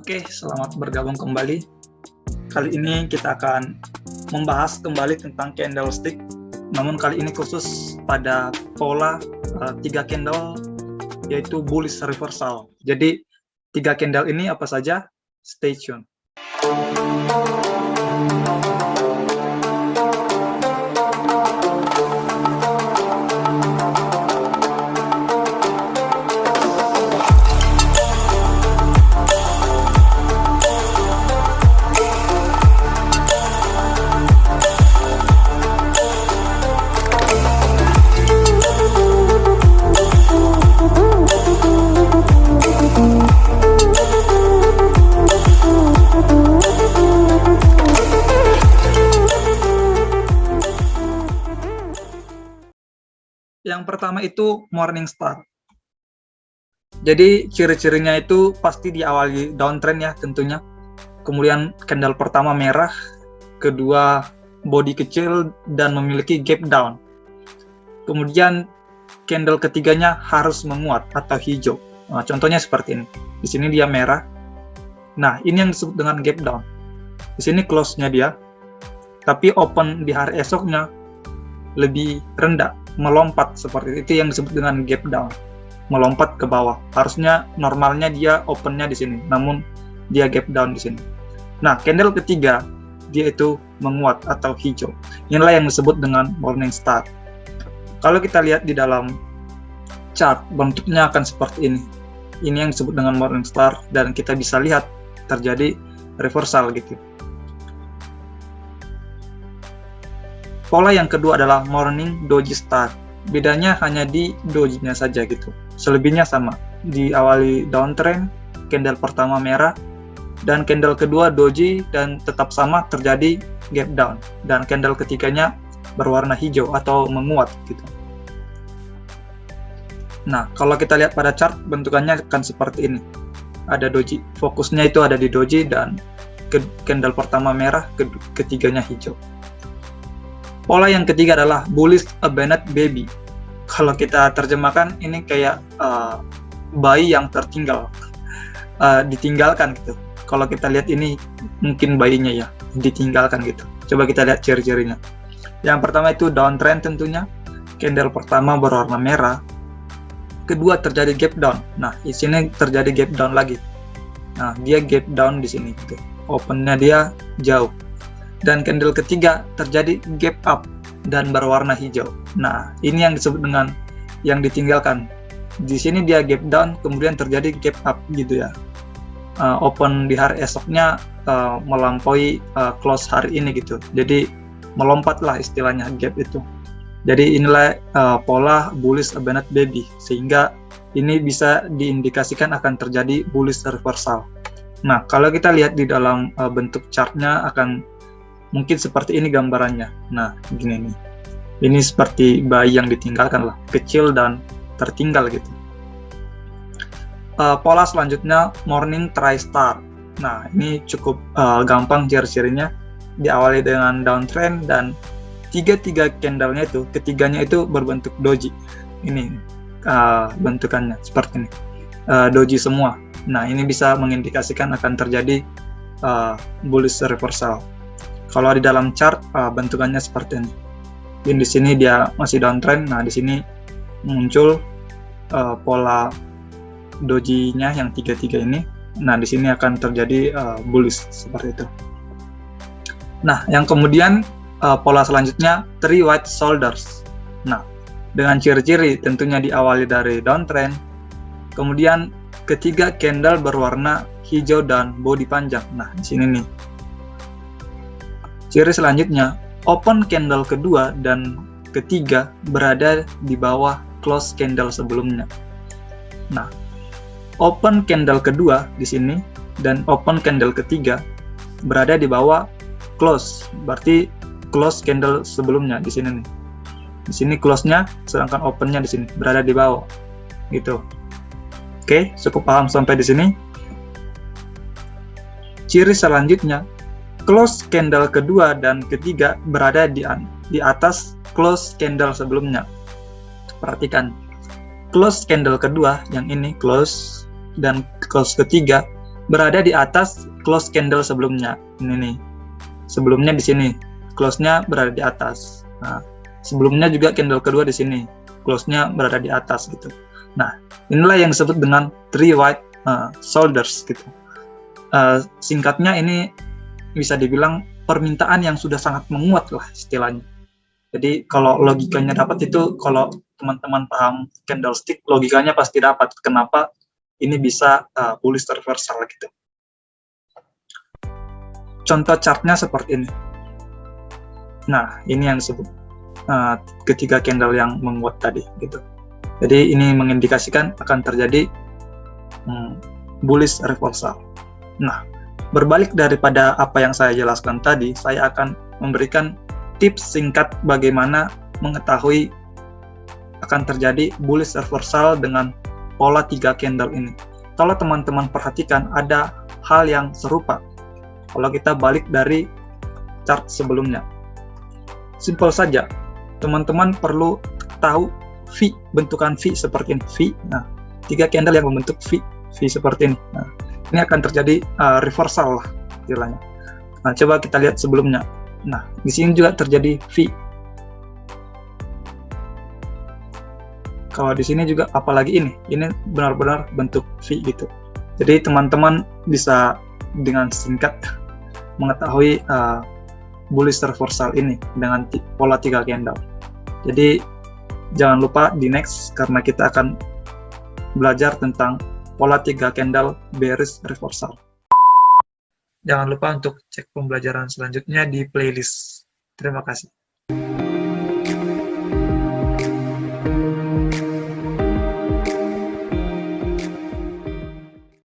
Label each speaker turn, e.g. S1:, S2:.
S1: Oke, selamat bergabung kembali. Kali ini kita akan membahas kembali tentang candlestick. Namun kali ini khusus pada pola 3 candle, yaitu bullish reversal. Jadi 3 candle ini apa saja? Stay tune. Yang pertama itu morning star. Jadi ciri-cirinya itu pasti diawali downtrend ya tentunya. Kemudian candle pertama merah, kedua body kecil dan memiliki gap down. Kemudian candle ketiganya harus menguat atau hijau. Nah, contohnya seperti ini. Di sini dia merah. Nah, ini yang disebut dengan gap down. Di sini close-nya dia, tapi open di hari esoknya lebih rendah, melompat seperti itu yang disebut dengan gap down, melompat ke bawah. Harusnya normalnya dia opennya di sini, namun dia gap down di sini. Nah, candle ketiga dia itu menguat atau hijau. Inilah yang disebut dengan morning star. Kalau kita lihat di dalam chart, bentuknya akan seperti ini. Ini yang disebut dengan morning star dan kita bisa lihat terjadi reversal gitu. Pola yang kedua adalah morning doji star. Bedanya hanya di dojinya saja gitu. Selebihnya sama. Diawali downtrend, candle pertama merah, dan candle kedua doji dan tetap sama terjadi gap down. Dan candle ketiganya berwarna hijau atau menguat gitu. Nah, kalau kita lihat pada chart, bentukannya akan seperti ini. Ada doji. Fokusnya itu ada di doji dan candle pertama merah, ketiganya hijau. Pola yang ketiga adalah bullish abandoned baby. Kalau kita terjemahkan ini kayak bayi yang tertinggal, ditinggalkan gitu. Kalau kita lihat ini mungkin bayinya ya, ditinggalkan gitu. Coba kita lihat ciri-cirinya. Yang pertama itu downtrend tentunya. Candle pertama berwarna merah. Kedua terjadi gap down. Nah, di sini terjadi gap down lagi. Nah, dia gap down di sini gitu. Opennya dia jauh. Dan candle ketiga terjadi gap up dan berwarna hijau. Nah, ini yang disebut dengan yang ditinggalkan. Di sini dia gap down, kemudian terjadi gap up gitu ya. Open di hari esoknya melampaui close hari ini gitu. Jadi melompatlah istilahnya gap itu. Jadi inilah pola bullish abandoned baby, sehingga ini bisa diindikasikan akan terjadi bullish reversal. Nah, kalau kita lihat di dalam bentuk chartnya akan mungkin seperti ini gambarannya. Nah, gini nih. Ini seperti bayi yang ditinggalkan lah, kecil dan tertinggal gitu. Pola selanjutnya morning tri-star. Nah, ini cukup gampang ciri-cirinya. Diawali dengan downtrend dan tiga candlenya itu, ketiganya itu berbentuk doji. Ini bentukannya seperti ini. Doji semua. Nah, ini bisa mengindikasikan akan terjadi bullish reversal. Kalau di dalam chart bentukannya seperti ini. Dan di sini dia masih downtrend. Nah, di sini muncul pola doji-nya yang tiga ini. Nah, di sini akan terjadi bullish seperti itu. Nah, yang kemudian pola selanjutnya three white shoulders. Nah, dengan ciri-ciri tentunya diawali dari downtrend. Kemudian ketiga candle berwarna hijau dan body panjang. Nah, di sini nih. Ciri selanjutnya, open candle kedua dan ketiga berada di bawah close candle sebelumnya. Nah, open candle kedua di sini dan open candle ketiga berada di bawah close, berarti close candle sebelumnya di sini nih. Di sini close-nya, sedangkan open-nya di sini berada di bawah. Gitu. Oke, cukup paham sampai di sini. Ciri selanjutnya, close candle kedua dan ketiga berada di atas close candle sebelumnya. Perhatikan, close candle kedua yang ini close dan close ketiga berada di atas close candle sebelumnya. Ini nih, sebelumnya di sini, close-nya berada di atas. Nah, sebelumnya juga candle kedua di sini, close-nya berada di atas gitu. Nah, inilah yang disebut dengan three white shoulders gitu. Singkatnya ini bisa dibilang permintaan yang sudah sangat menguat lah istilahnya. Jadi kalau logikanya dapat itu, kalau teman-teman paham candlestick, logikanya pasti dapat kenapa ini bisa bullish reversal gitu. Contoh chartnya seperti ini. Nah, ini yang disebut ketiga candle yang menguat tadi gitu. Jadi ini mengindikasikan akan terjadi bullish reversal. Nah, berbalik daripada apa yang saya jelaskan tadi, saya akan memberikan tips singkat bagaimana mengetahui akan terjadi bullish reversal dengan pola 3 candle ini. Kalau teman-teman perhatikan, ada hal yang serupa kalau kita balik dari chart sebelumnya. Simpel saja, teman-teman perlu tahu V, bentukan V seperti ini. V, nah, 3 candle yang membentuk V seperti ini. Nah, ini akan terjadi reversal lah istilahnya. Nah, coba kita lihat sebelumnya. Nah, di sini juga terjadi V. Kalau di sini juga, apalagi ini benar-benar bentuk V gitu. Jadi teman-teman bisa dengan singkat mengetahui bullish reversal ini dengan pola 3 candle. Jadi jangan lupa di next, karena kita akan belajar tentang pola 3 candle bearish reversal. Jangan lupa untuk cek pembelajaran selanjutnya di playlist. Terima kasih.